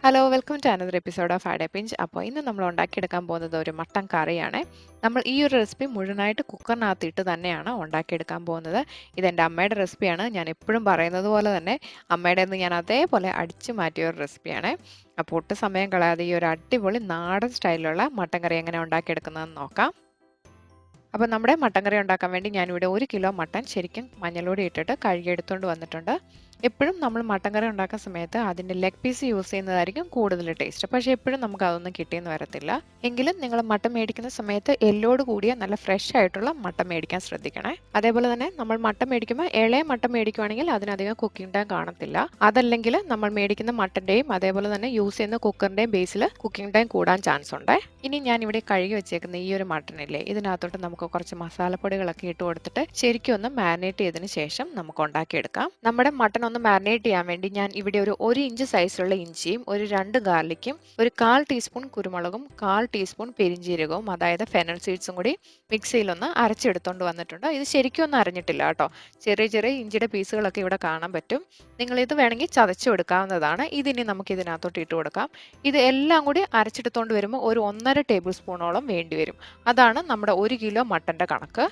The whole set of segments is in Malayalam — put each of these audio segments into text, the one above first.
Hello welcome to another episode of had a pinch. അപ്പോൾ ഇന്ന് നമ്മൾ ഉണ്ടാക്കിയെടുക്കാൻ പോകുന്നത് ഒരു മട്ടൻ കറിയാണ്. നമ്മൾ ഈ ഒരു റെസിപ്പി മുഴുവനായിട്ട് കുക്കറിനകത്തിട്ട് തന്നെയാണ് ഉണ്ടാക്കിയെടുക്കാൻ പോകുന്നത്. ഇതെൻ്റെ അമ്മയുടെ റെസിപ്പിയാണ്. ഞാൻ എപ്പോഴും പറയുന്നത് പോലെ തന്നെ അമ്മയുടെ നിന്ന് ഞാൻ അതേപോലെ അടിച്ചു മാറ്റിയ ഒരു റെസിപ്പിയാണ്. അപ്പോൾ ഒട്ടും സമയം കളയാതെ ഈ ഒരു അടിപൊളി നാടൻ സ്റ്റൈലിലുള്ള മട്ടൻ കറി എങ്ങനെ ഉണ്ടാക്കിയെടുക്കുന്നതെന്ന് നോക്കാം. അപ്പോൾ നമ്മുടെ മട്ടൻ കറി ഉണ്ടാക്കാൻ വേണ്ടി ഞാനിവിടെ 1 കിലോ മട്ടൻ ശരിക്കും മഞ്ഞൾപ്പൊടി ഇട്ടിട്ട് കഴുകിയെടുത്തുകൊണ്ട് വന്നിട്ടുണ്ട്. എപ്പോഴും നമ്മൾ മട്ടൻ കറി ഉണ്ടാക്കുന്ന സമയത്ത് അതിൻ്റെ ലെഗ് പീസ് യൂസ് ചെയ്യുന്നതായിരിക്കും കൂടുതൽ ടേസ്റ്റ്. പക്ഷേ എപ്പോഴും നമുക്ക് അതൊന്നും കിട്ടിയെന്ന് വരത്തില്ല. എങ്കിലും നിങ്ങൾ മട്ടൻ മേടിക്കുന്ന സമയത്ത് എല്ലോട് കൂടിയ നല്ല ഫ്രഷ് ആയിട്ടുള്ള മട്ടൻ മേടിക്കാൻ ശ്രദ്ധിക്കണേ. അതേപോലെ തന്നെ നമ്മൾ മട്ടൻ മേടിക്കുമ്പോൾ ഇളയ മട്ടൻ മേടിക്കുവാണെങ്കിൽ അതിനധികം കുക്കിംഗ് ടൈം കാണത്തില്ല. അതല്ലെങ്കിൽ നമ്മൾ മേടിക്കുന്ന മട്ടൻ്റെയും അതേപോലെ തന്നെ യൂസ് ചെയ്യുന്ന കുക്കറിൻ്റെയും ബേസിൽ കുക്കിംഗ് ടൈം കൂടാൻ ചാൻസ് ഉണ്ട്. ഇനി ഞാൻ ഇവിടെ കഴുകി വെച്ചേക്കുന്ന ഈ ഒരു മട്ടനില്ലേ, ഇതിനകത്തോട്ട് നമുക്ക് കുറച്ച് മസാലപ്പൊടികളൊക്കെ ഇട്ട് കൊടുത്തിട്ട് ശരിക്കും ഒന്ന് മാരിനേറ്റ് ചെയ്തതിന് ശേഷം നമുക്ക് ഉണ്ടാക്കിയെടുക്കാം. നമ്മുടെ മട്ടൺ ഒന്ന് മാരിനേറ്റ് ചെയ്യാൻ വേണ്ടി ഞാൻ ഇവിടെ ഒരു ഇഞ്ച് സൈസിലുള്ള ഇഞ്ചിയും 2 ഗാർലിക്കും 1/4 ടീസ്പൂൺ കുരുമുളകും 1/4 ടീസ്പൂൺ പെരിഞ്ജീരകവും അതായത് ഫെനൽ സീഡ്സും കൂടി മിക്സിയിലൊന്ന് അരച്ചെടുത്തോണ്ട് വന്നിട്ടുണ്ട്. ഇത് ശരിക്കും ഒന്നും അരഞ്ഞിട്ടില്ല കേട്ടോ. ചെറിയ ചെറിയ ഇഞ്ചിയുടെ പീസുകളൊക്കെ ഇവിടെ കാണാൻ പറ്റും. നിങ്ങളിത് വേണമെങ്കിൽ ചതച്ചു എടുക്കാവുന്നതാണ്. ഇതിനി നമുക്ക് ഇതിനകത്തോട്ട് ഇട്ട് കൊടുക്കാം. ഇത് എല്ലാം കൂടി അരച്ചെടുത്തോണ്ട് വരുമ്പോൾ ഒരു 1.5 ടേബിൾ സ്പൂണോളം വേണ്ടി വരും. അതാണ് നമ്മുടെ 1 കിലോ മട്ടൻ്റെ കണക്ക്.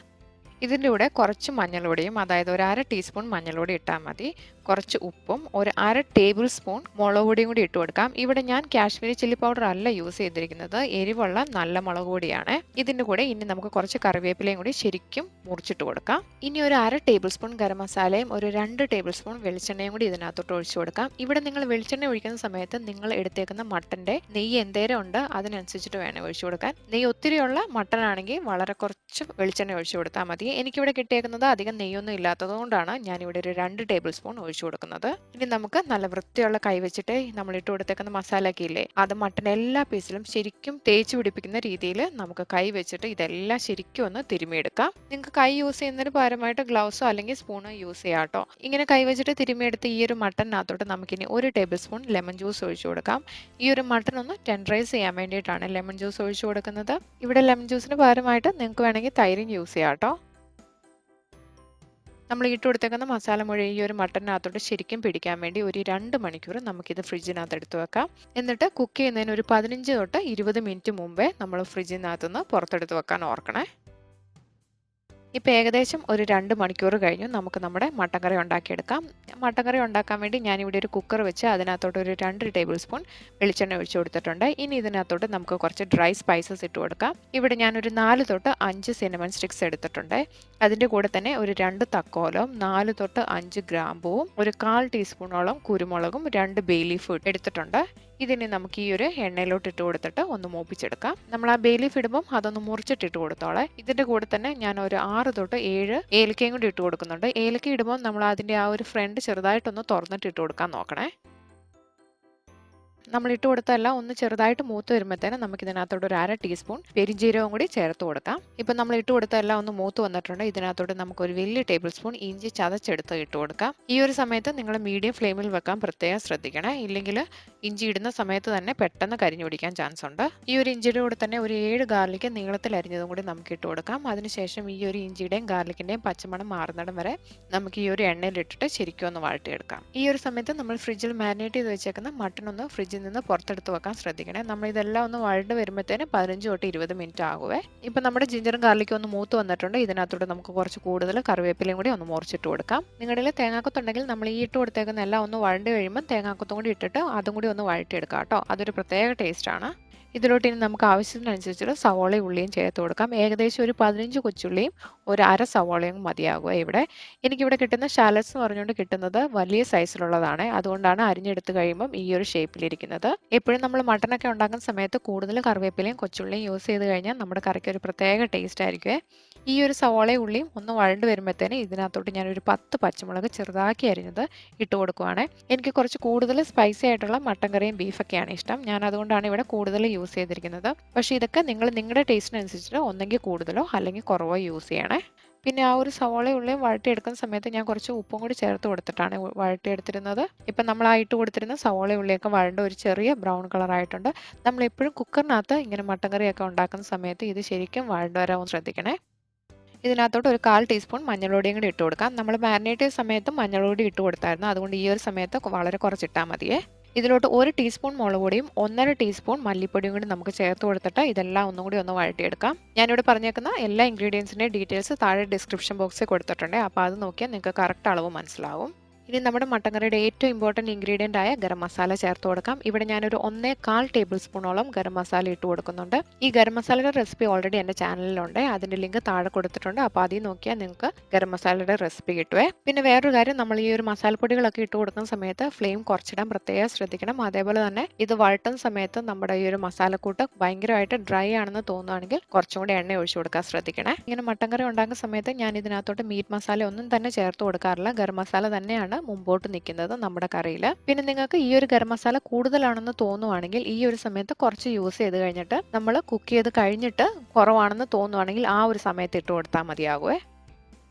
ഇതിൻ്റെ കൂടെ കുറച്ച് മഞ്ഞൾപ്പൊടിയും അതായത് 1/2 ടീസ്പൂൺ മഞ്ഞൾപ്പൊടി ഇട്ടാൽ മതി. കുറച്ച് ഉപ്പും 1/2 ടേബിൾ സ്പൂൺ മുളക് പൊടിയും കൂടി ഇട്ട് കൊടുക്കാം. ഇവിടെ ഞാൻ കാശ്മീരി ചില്ലി പൗഡർ അല്ല യൂസ് ചെയ്തിരിക്കുന്നത്, എരിവുള്ള നല്ല മുളക് പൊടിയാണ്. ഇതിൻ്റെ കൂടെ ഇനി നമുക്ക് കുറച്ച് കറിവേപ്പിലയും കൂടി ശരിക്കും മുറിച്ചിട്ട് കൊടുക്കാം. ഇനി 1/2 ടേബിൾ സ്പൂൺ ഗരം മസാലയും 2 ടേബിൾ സ്പൂൺ വെളിച്ചെണ്ണയും കൂടി ഇതിനകത്തോട്ട് ഒഴിച്ചു കൊടുക്കാം. ഇവിടെ നിങ്ങൾ വെളിച്ചെണ്ണ ഒഴിക്കുന്ന സമയത്ത് നിങ്ങൾ എടുത്തേക്കുന്ന മട്ടൻ്റെ നെയ്യ് എന്തേരം ഉണ്ട് അതിനനുസരിച്ചിട്ട് വേണം ഒഴിച്ചു കൊടുക്കാൻ. നെയ്യ് ഒത്തിരിയുള്ള മട്ടൺ ആണെങ്കിൽ വളരെ കുറച്ച് വെളിച്ചെണ്ണ ഒഴിച്ചു കൊടുത്താൽ മതി. എനിക്കിവിടെ കിട്ടിയേക്കുന്നത് അധികം നെയ്യൊന്നും ഇല്ലാത്തത് കൊണ്ടാണ് ഞാനിവിടെ 2 ടേബിൾ സ്പൂൺ ഒഴിച്ചു കൊടുക്കുന്നത്. ഇനി നമുക്ക് നല്ല വൃത്തിയുള്ള കൈ വെച്ചിട്ട് നമ്മൾ ഇട്ട് കൊടുത്തേക്കുന്ന മസാലയൊക്കെ ഇല്ലേ, അത് മട്ടൻ എല്ലാ പീസിലും ശരിക്കും തേച്ച് പിടിപ്പിക്കുന്ന രീതിയിൽ നമുക്ക് കൈ വെച്ചിട്ട് ഇതെല്ലാം ശരിക്കും ഒന്ന് തിരുമിയെടുക്കാം. നിങ്ങൾക്ക് കൈ യൂസ് ചെയ്യുന്നതിന് പകരമായിട്ട് ഗ്ലൗസോ അല്ലെങ്കിൽ സ്പൂണോ യൂസ് ചെയ്യാം കേട്ടോ. ഇങ്ങനെ കൈ വെച്ചിട്ട് തിരുമിയെടുത്ത് ഈ ഒരു മട്ടനകത്തോട്ട് നമുക്കിനി 1 ടേബിൾ സ്പൂൺ ലെമൺ ജ്യൂസ് ഒഴിച്ചു കൊടുക്കാം. ഈ ഒരു മട്ടൺ ഒന്ന് ടെൻഡറൈസ് ചെയ്യാൻ വേണ്ടിയിട്ടാണ് ലെമൺ ജ്യൂസ് ഒഴിച്ചു കൊടുക്കുന്നത്. ഇവിടെ ലെമൺ ജ്യൂസിന് പകരമായിട്ട് നിങ്ങൾക്ക് വേണമെങ്കിൽ തൈരും യൂസ് ചെയ്യാം കേട്ടോ. നമ്മൾ ഇട്ട് കൊടുത്തേക്കുന്ന മസാല മുഴുവൻ ഈ ഒരു മട്ടനകത്തോട്ട് ശരിക്കും പിടിക്കാൻ വേണ്ടി ഒരു 2 മണിക്കൂർ നമുക്കിത് ഫ്രിഡ്ജിനകത്ത് എടുത്ത് വെക്കാം. എന്നിട്ട് കുക്ക് ചെയ്യുന്നതിന് ഒരു 15 തൊട്ട് 20 മിനിറ്റ് മുമ്പേ നമ്മൾ ഫ്രിഡ്ജിനകത്തുനിന്ന് പുറത്തെടുത്ത് വെക്കാൻ ഓർക്കണേ. ഇപ്പോൾ ഏകദേശം ഒരു 2 മണിക്കൂർ കഴിഞ്ഞു. നമുക്ക് നമ്മുടെ മട്ടൻ കറി ഉണ്ടാക്കിയെടുക്കാം. മട്ടൻ കറി ഉണ്ടാക്കാൻ വേണ്ടി ഞാനിവിടെ ഒരു കുക്കർ വെച്ച് അതിനകത്തോട്ട് ഒരു 2 ടേബിൾ സ്പൂൺ വെളിച്ചെണ്ണ ഒഴിച്ചു കൊടുത്തിട്ടുണ്ട്. ഇനി ഇതിനകത്തോട്ട് നമുക്ക് കുറച്ച് ഡ്രൈ സ്പൈസസ് ഇട്ട് കൊടുക്കാം. ഇവിടെ ഞാനൊരു 4 തൊട്ട് 5 സിനമൺ സ്റ്റിക്സ് എടുത്തിട്ടുണ്ട്. അതിൻ്റെ കൂടെ തന്നെ ഒരു 2 തക്കോലവും 4 തൊട്ട് 5 ഗ്രാമ്പൂവും 1/4 ടീസ്പൂണോളം കുരുമുളകും 2 ബേ ലീഫ് എടുത്തിട്ടുണ്ട്. ഇതിനെ നമുക്ക് ഈ ഒരു എണ്ണയിലോട്ട് ഇട്ട് കൊടുത്തിട്ട് ഒന്ന് മൂപ്പിച്ചെടുക്കാം. നമ്മൾ ആ ബേ ലീഫ് ഇടുമ്പം അതൊന്ന് മുറിച്ചിട്ട് ഇട്ട് കൊടുത്തോളെ. ഇതിൻ്റെ കൂടെ തന്നെ ഞാൻ ഒരു 6 തൊട്ട് 7 ഏലക്കയും കൂടി ഇട്ട് കൊടുക്കുന്നുണ്ട്. ഏലക്ക ഇടുമ്പോൾ നമ്മൾ അതിൻ്റെ ആ ഒരു ഫ്രണ്ട് ചെറുതായിട്ടൊന്ന് തുറന്നിട്ട് ഇട്ട് കൊടുക്കാൻ നോക്കണേ. നമ്മൾ ഇട്ട് കൊടുത്തതെല്ലാം ഒന്ന് ചെറുതായിട്ട് മൂത്ത് വരുമ്പോഴത്തേനും നമുക്ക് ഇതിനകത്തോട്ട് ഒരു 1/2 ടീസ്പൂൺ പെരിഞ്ജീരകവും കൂടി ചേർത്ത് കൊടുക്കാം. ഇപ്പം നമ്മൾ ഇട്ട് കൊടുത്തതെല്ലാം ഒന്ന് മൂത്ത് വന്നിട്ടുണ്ട്. ഇതിനകത്തോട്ട് നമുക്ക് ഒരു വലിയ ടേബിൾ സ്പൂൺ ഇഞ്ചി ചതച്ചെടുത്ത് ഇട്ട് കൊടുക്കാം. ഈ ഒരു സമയത്ത് നിങ്ങൾ മീഡിയം ഫ്ലെയിമിൽ വെക്കാൻ പ്രത്യേകം ശ്രദ്ധിക്കണേ. ഇല്ലെങ്കിൽ ഇഞ്ചി ഇടുന്ന സമയത്ത് തന്നെ പെട്ടെന്ന് കരിഞ്ഞു പിടിക്കാൻ ചാൻസ് ഉണ്ട്. ഈ ഒരു ഇഞ്ചിയുടെ കൂടെ തന്നെ ഒരു 7 ഗാർലിക്ക് നീളത്തിൽ അരിഞ്ഞതും കൂടി നമുക്ക് ഇട്ട് കൊടുക്കാം. അതിനുശേഷം ഈ ഒരു ഇഞ്ചിയുടെയും ഗാർലിക്കിൻ്റെയും പച്ചമണം മാറുന്നിടം വരെ നമുക്ക് ഈ ഒരു എണ്ണയിലിട്ടിട്ട് ശരിക്കും ഒന്ന് വഴട്ടിയെടുക്കാം. ഈ ഒരു സമയത്ത് നമ്മൾ ഫ്രിഡ്ജിൽ മാരിനേറ്റ് ചെയ്ത് വെച്ചേക്കുന്ന മട്ടൺ ഒന്ന് ഫ്രിഡ്ജിൽ നിന്ന് പുറത്തെടുത്ത് വെക്കാൻ ശ്രദ്ധിക്കണേ. നമ്മൾ ഇതെല്ലാം ഒന്ന് വഴണ്ട് വരുമ്പോഴത്തേന് 15 തൊട്ട് 20 മിനിറ്റ് ആകുവേ. ഇപ്പം നമ്മുടെ ജിഞ്ചറും ഗാർലിക്കും ഒന്ന് മൂത്ത് വന്നിട്ടുണ്ട്. ഇതിനകത്തോട്ട് നമുക്ക് കുറച്ച് കൂടുതൽ കറിവേപ്പിലയും കൂടി ഒന്ന് മുറിച്ചിട്ട് കൊടുക്കാം. നിങ്ങളുടെ തേങ്ങാക്കൊത്തുണ്ടെങ്കിൽ നമ്മൾ ഈ ഇട്ട് കൊടുത്തേക്കുന്ന എല്ലാം ഒന്ന് വഴണ്ട് കഴിയുമ്പോൾ തേങ്ങാക്കൊത്തും കൂടി ഇട്ടിട്ട് അതും കൂടി ഒന്ന് വഴട്ടിയെടുക്കാം കേട്ടോ. അതൊരു പ്രത്യേക ടേസ്റ്റാണ്. ഇതിലോട്ട് ഇനി നമുക്ക് ആവശ്യത്തിനനുസരിച്ചുള്ള സവോളയും ഉള്ളിയും ചേർത്ത് കൊടുക്കാം. ഏകദേശം ഒരു 15 കൊച്ചുള്ളിയും ഒരു അര സവോളയും മതിയാകുക. എനിക്കിവിടെ കിട്ടുന്ന ഷാലറ്റ്സ് എന്ന് പറഞ്ഞുകൊണ്ട് കിട്ടുന്നത് വലിയ സൈസിലുള്ളതാണ്. അതുകൊണ്ടാണ് അരിഞ്ഞെടുത്ത് കഴിയുമ്പം ഈ ഒരു ഷേപ്പിലിരിക്കുന്നത്. എപ്പോഴും നമ്മൾ മട്ടനൊക്കെ ഉണ്ടാക്കുന്ന സമയത്ത് കൂടുതൽ കറിവേപ്പിലയും കൊച്ചുള്ളിയും യൂസ് ചെയ്ത് കഴിഞ്ഞാൽ നമ്മുടെ കറിക്ക് ഒരു പ്രത്യേക ടേസ്റ്റ് ആയിരിക്കുമേ. ഈ ഒരു സവോളയും ഉള്ളിയും ഒന്ന് വഴണ്ട് വരുമ്പോഴത്തേന് ഇതിനകത്തോട്ട് ഞാനൊരു 10 പച്ചമുളക് ചെറുതാക്കി അരിഞ്ഞത് ഇട്ട് കൊടുക്കുവാണ്. എനിക്ക് കുറച്ച് കൂടുതൽ സ്പൈസി ആയിട്ടുള്ള മട്ടൻ കറിയും ബീഫൊക്കെയാണ് ഇഷ്ടം. ഞാൻ അതുകൊണ്ടാണ് ഇവിടെ കൂടുതൽ യൂസ് ചെയ്തിരിക്കുന്നത്. പക്ഷേ ഇതൊക്കെ നിങ്ങൾ നിങ്ങളുടെ ടേസ്റ്റിനനുസരിച്ചിട്ട് ഒന്നെങ്കിൽ കൂടുതലോ അല്ലെങ്കിൽ കുറവോ യൂസ് ചെയ്യണേ. പിന്നെ ആ ഒരു സവോളയും ഉള്ളിയും വഴട്ടിയെടുക്കുന്ന സമയത്ത് ഞാൻ കുറച്ച് ഉപ്പും കൂടി ചേർത്ത് കൊടുത്തിട്ടാണ് വഴട്ടിയെടുത്തിരുന്നത്. ഇപ്പം നമ്മൾ ആ ഇട്ട് കൊടുത്തിരുന്ന സവോളയും ഉള്ളിയൊക്കെ വഴണ്ട് ഒരു ചെറിയ ബ്രൗൺ കളറായിട്ടുണ്ട്. നമ്മളെപ്പോഴും കുക്കറിനകത്ത് ഇങ്ങനെ മട്ടൻ കറിയൊക്കെ ഉണ്ടാക്കുന്ന സമയത്ത് ഇത് ശരിക്കും വഴണ്ട് വരാൻ ശ്രദ്ധിക്കണേ. ഇതിനകത്തോട്ട് ഒരു 1/4 ടീസ്പൂൺ മഞ്ഞൾപ്പൊടിയും കൂടി ഇട്ട് കൊടുക്കാം. നമ്മൾ മാരിനേറ്റ് ചെയ്ത സമയത്ത് മഞ്ഞൾപ്പൊടി ഇട്ട് കൊടുത്തായിരുന്നു. അതുകൊണ്ട് ഈ ഒരു സമയത്ത് വളരെ കുറച്ചിട്ടാൽ മതിയേ. ഇതിലോട്ട് 1 ടീസ്പൂൺ മുളക് പൊടിയും 1.5 ടീസ്പൂൺ മല്ലിപ്പൊടിയും കൂടി നമുക്ക് ചേർത്ത് കൊടുത്തിട്ട് ഇതെല്ലാം ഒന്നും കൂടി ഒന്ന് വഴറ്റിയെടുക്കാം. ഞാനിവിടെ പറഞ്ഞേക്കുന്ന എല്ലാ ഇൻഗ്രീഡിയൻസിൻ്റെയും ഡീറ്റെയിൽസ് താഴെ ഡിസ്ക്രിപ്ഷൻ ബോക്സിൽ കൊടുത്തിട്ടുണ്ട്. അപ്പോൾ അത് നോക്കിയാൽ നിങ്ങൾക്ക് കറക്റ്റ് അളവ് മനസ്സിലാവും. ഇനി നമ്മുടെ മട്ടൻ കറിയുടെ ഏറ്റവും ഇമ്പോർട്ടൻറ്റ് ഇൻഗ്രീഡിയൻ്റ് ആയ ഗരം മസാല ചേർത്ത് കൊടുക്കാം. ഇവിടെ ഞാനൊരു 1.25 ടേബിൾ സ്പൂണോളം ഗരം മസാല ഇട്ട് കൊടുക്കുന്നുണ്ട്. ഈ ഗരം മസാലയുടെ റെസിപ്പി ഓൾറെഡി എൻ്റെ ചാനലിലുണ്ട്. അതിൻ്റെ ലിങ്ക് താഴെ കൊടുത്തിട്ടുണ്ട്. അപ്പോൾ അതിൽ നോക്കിയാൽ നിങ്ങൾക്ക് ഗരം മസാലയുടെ റെസിപ്പി കിട്ടുവേ. പിന്നെ വേറൊരു കാര്യം, നമ്മൾ ഈ ഒരു മസാലപ്പൊടികളൊക്കെ ഇട്ട് കൊടുക്കുന്ന സമയത്ത് ഫ്ലെയിം കുറച്ചിടാൻ പ്രത്യേകം ശ്രദ്ധിക്കണം. അതേപോലെ തന്നെ ഇത് വഴട്ടുന്ന സമയത്ത് നമ്മുടെ ഈ ഒരു മസാലക്കൂട്ട് ഭയങ്കരമായിട്ട് ഡ്രൈ ആണെന്ന് തോന്നുകയാണെങ്കിൽ കുറച്ചും കൂടി എണ്ണ ഒഴിച്ചു കൊടുക്കാൻ ശ്രദ്ധിക്കണേ. ഇങ്ങനെ മട്ടൻ കറി ഉണ്ടാക്കുന്ന സമയത്ത് ഞാൻ ഇതിനകത്തോട്ട് മീറ്റ് മസാല ഒന്നും തന്നെ ചേർത്ത് കൊടുക്കാറില്ല. ഗരം മസാല തന്നെയാണ് മുമ്പോട്ട് നിൽക്കുന്നത് നമ്മുടെ കറിയിൽ. പിന്നെ നിങ്ങൾക്ക് ഈ ഒരു ഗരം മസാല കൂടുതലാണെന്ന് തോന്നുവാണെങ്കിൽ ഈ ഒരു സമയത്ത് കുറച്ച് യൂസ് ചെയ്ത് കഴിഞ്ഞിട്ട് നമ്മൾ കുക്ക് ചെയ്ത് കഴിഞ്ഞിട്ട് കുറവാണെന്ന് തോന്നുവാണെങ്കിൽ ആ ഒരു സമയത്ത് ഇട്ട് കൊടുത്താൽ മതിയാകുമേ.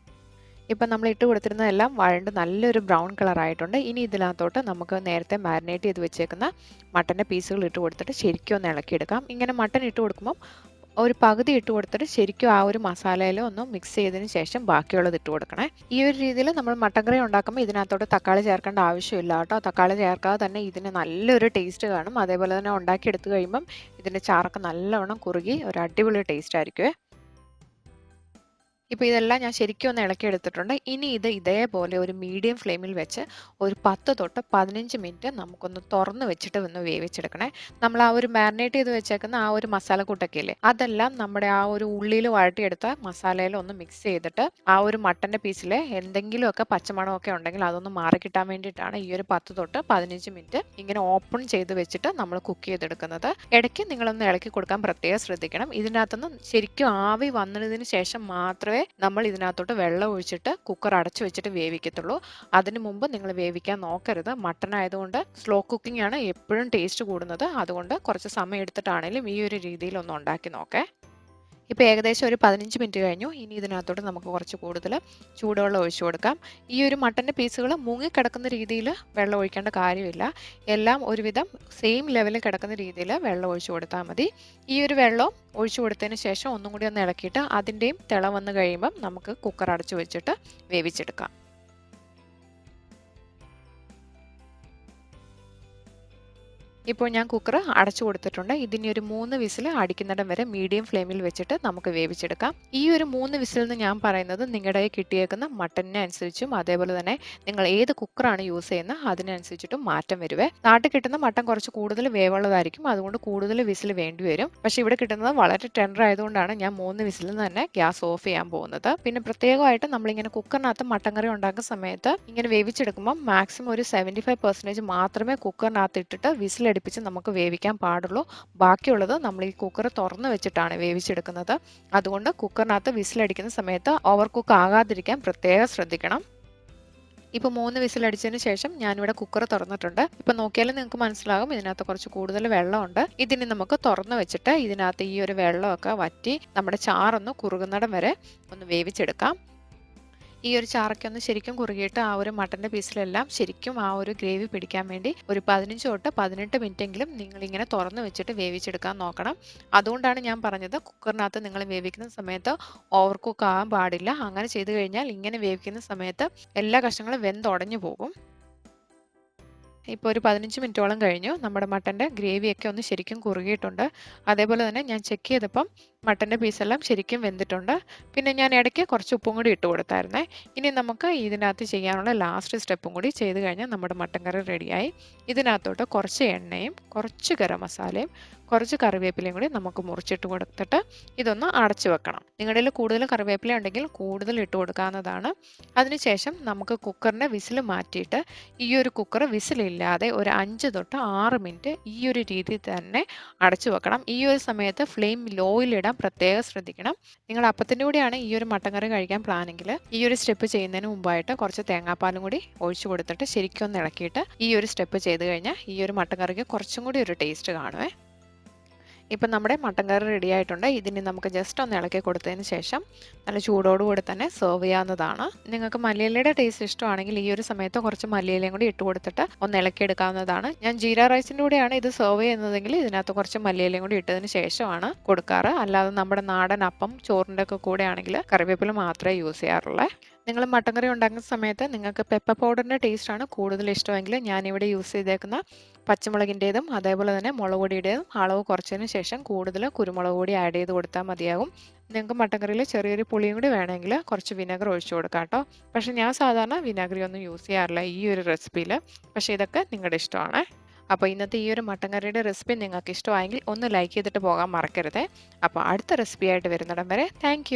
ഇപ്പം നമ്മൾ ഇട്ട് കൊടുത്തിരുന്നതെല്ലാം വഴണ്ട് നല്ലൊരു ബ്രൗൺ കളർ ആയിട്ടുണ്ട്. ഇനി ഇതിനകത്തോട്ട് നമുക്ക് നേരത്തെ മാരിനേറ്റ് ചെയ്ത് വെച്ചേക്കുന്ന മട്ടൻ്റെ പീസുകൾ ഇട്ട് കൊടുത്തിട്ട് ശരിക്കും ഒന്ന് ഇളക്കിയെടുക്കാം. ഇങ്ങനെ മട്ടൻ ഇട്ട് കൊടുക്കുമ്പം ഒരു പകുതി ഇട്ട് കൊടുത്തിട്ട് ശരിക്കും ആ ഒരു മസാലയിൽ ഒന്ന് മിക്സ് ചെയ്തതിന് ശേഷം ബാക്കിയുള്ളത് ഇട്ട് കൊടുക്കണേ. ഈ ഒരു രീതിയിൽ നമ്മൾ മട്ടൻ കറി ഉണ്ടാക്കുമ്പോൾ ഇതിനകത്തോട്ട് തക്കാളി ചേർക്കേണ്ട ആവശ്യമില്ല കേട്ടോ. തക്കാളി ചേർക്കാതെ തന്നെ ഇതിന് നല്ലൊരു ടേസ്റ്റ് കാണും. അതേപോലെ തന്നെ ഉണ്ടാക്കിയെടുത്ത് കഴിയുമ്പം ഇതിൻ്റെ ചാറൊക്കെ നല്ലവണ്ണം കുറുകി ഒരു അടിപൊളി ടേസ്റ്റ് ആയിരിക്കുമേ. ഇപ്പോൾ ഇതെല്ലാം ഞാൻ ശരിക്കും ഒന്ന് ഇളക്കിയെടുത്തിട്ടുണ്ട്. ഇനി ഇത് ഇതേപോലെ ഒരു മീഡിയം ഫ്ലെയിമിൽ വെച്ച് ഒരു 10 തൊട്ട് 15 മിനിറ്റ് നമുക്കൊന്ന് തുറന്ന് വെച്ചിട്ട് ഒന്ന് വേവിച്ചെടുക്കണേ. നമ്മൾ ആ ഒരു മാരിനേറ്റ് ചെയ്ത് വെച്ചേക്കുന്ന ആ ഒരു മസാലക്കൂട്ടൊക്കെ ഇല്ലേ, അതെല്ലാം നമ്മുടെ ആ ഒരു ഉള്ളിയിൽ വഴട്ടിയെടുത്ത മസാലയിൽ ഒന്ന് മിക്സ് ചെയ്തിട്ട് ആ ഒരു മട്ടൻ്റെ പീസിൽ എന്തെങ്കിലുമൊക്കെ പച്ചമണമൊക്കെ ഉണ്ടെങ്കിൽ അതൊന്ന് മാറിക്കിട്ടാൻ വേണ്ടിയിട്ടാണ് ഈ ഒരു 10 തൊട്ട് 15 മിനിറ്റ് ഇങ്ങനെ ഓപ്പൺ ചെയ്ത് വെച്ചിട്ട് നമ്മൾ കുക്ക് ചെയ്തെടുക്കുന്നത്. ഇടയ്ക്ക് നിങ്ങളൊന്ന് ഇളക്കി കൊടുക്കാൻ പ്രത്യേകം ശ്രദ്ധിക്കണം. ഇതിനകത്തുനിന്ന് ശരിക്കും ആവി വന്നതിന് ശേഷം മാത്രമേ നമ്മൾ ഇതിനകത്തോട്ട് വെള്ളം ഒഴിച്ചിട്ട് കുക്കർ അടച്ചു വെച്ചിട്ട് വേവിക്കത്തുള്ളൂ. അതിനു മുമ്പ് നിങ്ങൾ വേവിക്കാൻ നോക്കരുത്. മട്ടൺ ആയതുകൊണ്ട് സ്ലോ കുക്കിംഗ് ആണ് എപ്പോഴും ടേസ്റ്റ് കൂടുന്നത്. അതുകൊണ്ട് കുറച്ച് സമയം എടുത്തിട്ടാണെങ്കിലും ഈ ഒരു രീതിയിൽ ഒന്ന് ഉണ്ടാക്കി നോക്കേ. ഇപ്പോൾ ഏകദേശം ഒരു 15 മിനിറ്റ് കഴിഞ്ഞു. ഇനി ഇതിനകത്തോട്ട് നമുക്ക് കുറച്ച് കൂടുതൽ ചൂടുവെള്ളം ഒഴിച്ചു കൊടുക്കാം. ഈ ഒരു മട്ടൻ്റെ പീസുകൾ മുങ്ങിക്കിടക്കുന്ന രീതിയിൽ വെള്ളം ഒഴിക്കേണ്ട കാര്യമില്ല. എല്ലാം ഒരുവിധം സെയിം ലെവലിൽ കിടക്കുന്ന രീതിയിൽ വെള്ളം ഒഴിച്ചു കൊടുത്താൽ മതി. ഈ ഒരു വെള്ളം ഒഴിച്ചു കൊടുത്തതിന് ശേഷം ഒന്നും കൂടി ഒന്ന് ഇളക്കിയിട്ട് അതിൻ്റെയും തിള വന്ന് കഴിയുമ്പം നമുക്ക് കുക്കർ അടച്ചു വെച്ചിട്ട് വേവിച്ചെടുക്കാം. ഇപ്പോൾ ഞാൻ കുക്കർ അടച്ചു കൊടുത്തിട്ടുണ്ട്. ഇതിനി ഒരു 3 വിസിൽ അടിക്കുന്നിടം വരെ മീഡിയം ഫ്ലെയിമിൽ വെച്ചിട്ട് നമുക്ക് വേവിച്ചെടുക്കാം. ഈ ഒരു 3 വിസിൽ എന്ന് ഞാൻ പറയുന്നത് നിങ്ങളുടെ കിട്ടിയേക്കുന്ന മട്ടണിനെ അനുസരിച്ചും അതേപോലെ തന്നെ നിങ്ങൾ ഏത് കുക്കറാണ് യൂസ് ചെയ്യുന്നത് അതിനനുസരിച്ചിട്ടും മാറ്റം വരുവേ. നാട്ടിൽ കിട്ടുന്ന മട്ടൺ കുറച്ച് കൂടുതൽ വേവുള്ളതായിരിക്കും. അതുകൊണ്ട് കൂടുതൽ വിസിൽ വേണ്ടി വരും. പക്ഷേ ഇവിടെ കിട്ടുന്നത് വളരെ ടെൻഡർ ആയതുകൊണ്ടാണ് ഞാൻ 3 വിസിലിൽ തന്നെ ഗ്യാസ് ഓഫ് ചെയ്യാൻ പോകുന്നത്. പിന്നെ പ്രത്യേകമായിട്ട് നമ്മളിങ്ങനെ കുക്കറിനകത്ത് മട്ടൻ കറി ഉണ്ടാക്കുന്ന സമയത്ത് ഇങ്ങനെ വേവിച്ചെടുക്കുമ്പോൾ മാക്സിമം ഒരു 75% മാത്രമേ കുക്കറിനകത്ത് ഇട്ടിട്ട് വിസിൽ അടുപ്പിച്ച് നമുക്ക് വേവിക്കാൻ പാടുള്ളൂ. ബാക്കിയുള്ളത് നമ്മൾ ഈ കുക്കർ തുറന്ന് വെച്ചിട്ടാണ് വേവിച്ചെടുക്കുന്നത്. അതുകൊണ്ട് കുക്കറിനകത്ത് വിസിലടിക്കുന്ന സമയത്ത് ഓവർ കുക്ക് ആകാതിരിക്കാൻ പ്രത്യേകം ശ്രദ്ധിക്കണം. ഇപ്പോൾ 3 വിസിലടിച്ചതിന് ശേഷം ഞാനിവിടെ കുക്കർ തുറന്നിട്ടുണ്ട്. ഇപ്പോൾ നോക്കിയാലും നിങ്ങൾക്ക് മനസ്സിലാകും ഇതിനകത്ത് കുറച്ച് കൂടുതൽ വെള്ളമുണ്ട്. ഇതിന് നമുക്ക് തുറന്ന് വെച്ചിട്ട് ഇതിനകത്ത് ഈ ഒരു വെള്ളമൊക്കെ വറ്റി നമ്മുടെ ചാറൊന്ന് കുറുകുന്നിടം വരെ ഒന്ന് വേവിച്ചെടുക്കാം. ഈ ഒരു ചാറൊക്കെ ഒന്ന് ശരിക്കും കുറുകിയിട്ട് ആ ഒരു മട്ടൻ്റെ പീസിലെല്ലാം ശരിക്കും ആ ഒരു ഗ്രേവി പിടിക്കാൻ വേണ്ടി ഒരു 15 തൊട്ട് 18 മിനിറ്റെങ്കിലും നിങ്ങളിങ്ങനെ തുറന്ന് വെച്ചിട്ട് വേവിച്ചെടുക്കാൻ നോക്കണം. അതുകൊണ്ടാണ് ഞാൻ പറഞ്ഞത് കുക്കറിനകത്ത് നിങ്ങൾ വേവിക്കുന്ന സമയത്ത് ഓവർ കുക്ക് ആകാൻ പാടില്ല. അങ്ങനെ ചെയ്തു കഴിഞ്ഞാൽ ഇങ്ങനെ വേവിക്കുന്ന സമയത്ത് എല്ലാ കഷ്ണങ്ങളും വെന്തുടഞ്ഞു പോകും. ഇപ്പോൾ ഒരു 15 മിനിറ്റോളം കഴിഞ്ഞു. നമ്മുടെ മട്ടൻ്റെ ഗ്രേവിയൊക്കെ ഒന്ന് ശരിക്കും കുറുകിയിട്ടുണ്ട്. അതേപോലെ തന്നെ ഞാൻ ചെക്ക് ചെയ്തപ്പം മട്ടൻ്റെ പീസെല്ലാം ശരിക്കും വെന്തിട്ടുണ്ട്. പിന്നെ ഞാൻ ഇടയ്ക്ക് കുറച്ച് ഉപ്പും കൂടി ഇട്ട് കൊടുത്തായിരുന്നേ. ഇനി നമുക്ക് ഇതിനകത്ത് ചെയ്യാനുള്ള ലാസ്റ്റ് സ്റ്റെപ്പും കൂടി ചെയ്ത് കഴിഞ്ഞാൽ നമ്മുടെ മട്ടൻ കറി റെഡിയായി. ഇതിനകത്തോട്ട് കുറച്ച് എണ്ണയും കുറച്ച് ഗരം മസാലയും കുറച്ച് കറിവേപ്പിലയും കൂടി നമുക്ക് മുറിച്ചിട്ട് കൊടുത്തിട്ട് ഇതൊന്ന് അടച്ചു വെക്കണം. നിങ്ങളുടെ കയ്യിൽ കൂടുതൽ കറിവേപ്പില ഉണ്ടെങ്കിൽ കൂടുതൽ ഇട്ട് കൊടുക്കാവുന്നതാണ്. അതിനുശേഷം നമുക്ക് കുക്കറിൻ്റെ വിസിൽ മാറ്റിയിട്ട് ഈ ഒരു കുക്കർ വിസിലില്ലാതെ ഒരു 5 തൊട്ട് 6 മിനിറ്റ് ഈ ഒരു രീതിയിൽ തന്നെ അടച്ചു വെക്കണം. ഈ ഒരു സമയത്ത് ഫ്ലെയിം ലോയിലിടാൻ പ്രത്യേകം ശ്രദ്ധിക്കണം. നിങ്ങൾ അപ്പത്തിൻ്റെ കൂടെയാണ് ഈ ഒരു മട്ടൻ കറി കഴിക്കാൻ പ്ലാനെങ്കിൽ ഈ ഒരു സ്റ്റെപ്പ് ചെയ്യുന്നതിന് മുമ്പായിട്ട് കുറച്ച് തേങ്ങാപ്പാലും കൂടി ഒഴിച്ചു കൊടുത്തിട്ട് ശരിക്കും ഒന്ന് ഇളക്കിയിട്ട് ഈ ഒരു സ്റ്റെപ്പ് ചെയ്ത് കഴിഞ്ഞാൽ ഈ ഒരു മട്ടൻ കറിക്ക് കുറച്ചും കൂടി ഒരു ടേസ്റ്റ് കാണുമേ. ഇപ്പം നമ്മുടെ മട്ടൻ കറി റെഡി ആയിട്ടുണ്ട്. ഇതിന് നമുക്ക് ജസ്റ്റ് ഒന്ന് ഇളക്കി കൊടുത്തതിന് ശേഷം നല്ല ചൂടോടുകൂടി തന്നെ സെർവ് ചെയ്യാവുന്നതാണ്. നിങ്ങൾക്ക് മല്ലിയിലയുടെ ടേസ്റ്റ് ഇഷ്ടമാണെങ്കിൽ ഈ ഒരു സമയത്ത് കുറച്ച് മല്ലിയിലയും കൂടി ഇട്ട് കൊടുത്തിട്ട് ഒന്ന് ഇളക്കിയെടുക്കാവുന്നതാണ്. ഞാൻ ജീര റൈസിൻ്റെ കൂടെയാണ് ഇത് സെർവ് ചെയ്യുന്നതെങ്കിൽ ഇതിനകത്ത് കുറച്ച് മല്ലിയിലയും കൂടി ഇട്ടതിന് ശേഷമാണ് കൊടുക്കാറ്. അല്ലാതെ നമ്മുടെ നാടൻ അപ്പം ചോറിൻ്റെ ഒക്കെ കൂടെ ആണെങ്കിൽ കറിവേപ്പില മാത്രമേ യൂസ് ചെയ്യാറുള്ളൂ. നിങ്ങൾ മട്ടൻ കറി ഉണ്ടാക്കുന്ന സമയത്ത് നിങ്ങൾക്ക് പെപ്പർ പൗഡറിൻ്റെ ടേസ്റ്റാണ് കൂടുതൽ ഇഷ്ടമെങ്കിൽ ഞാനിവിടെ യൂസ് ചെയ്തേക്കുന്ന പച്ചമുളകിൻ്റേതും അതേപോലെ തന്നെ മുളക് പൊടിയുടേതും അളവ് കുറച്ചതിന് ശേഷം കൂടുതൽ കുരുമുളക് പൊടി ആഡ് ചെയ്ത് കൊടുത്താൽ മതിയാകും. നിങ്ങൾക്ക് മട്ടൻ കറിയിൽ ചെറിയൊരു പുളിയും കൂടി വേണമെങ്കിൽ കുറച്ച് വിനെഗർ ഒഴിച്ചു കൊടുക്കാം കേട്ടോ. പക്ഷേ ഞാൻ സാധാരണ വിനാഗിരി ഒന്നും യൂസ് ചെയ്യാറില്ല ഈ ഒരു റെസിപ്പിയിൽ. പക്ഷേ ഇതൊക്കെ നിങ്ങളുടെ ഇഷ്ടമാണ്. അപ്പോൾ ഇന്നത്തെ ഈ ഒരു മട്ടൻ കറിയുടെ റെസിപ്പി നിങ്ങൾക്ക് ഇഷ്ടമായെങ്കിൽ ഒന്ന് ലൈക്ക് ചെയ്തിട്ട് പോകാൻ മറക്കരുത്. അപ്പോൾ അടുത്ത റെസിപ്പി ആയിട്ട് വരുന്നിടം വരെ താങ്ക്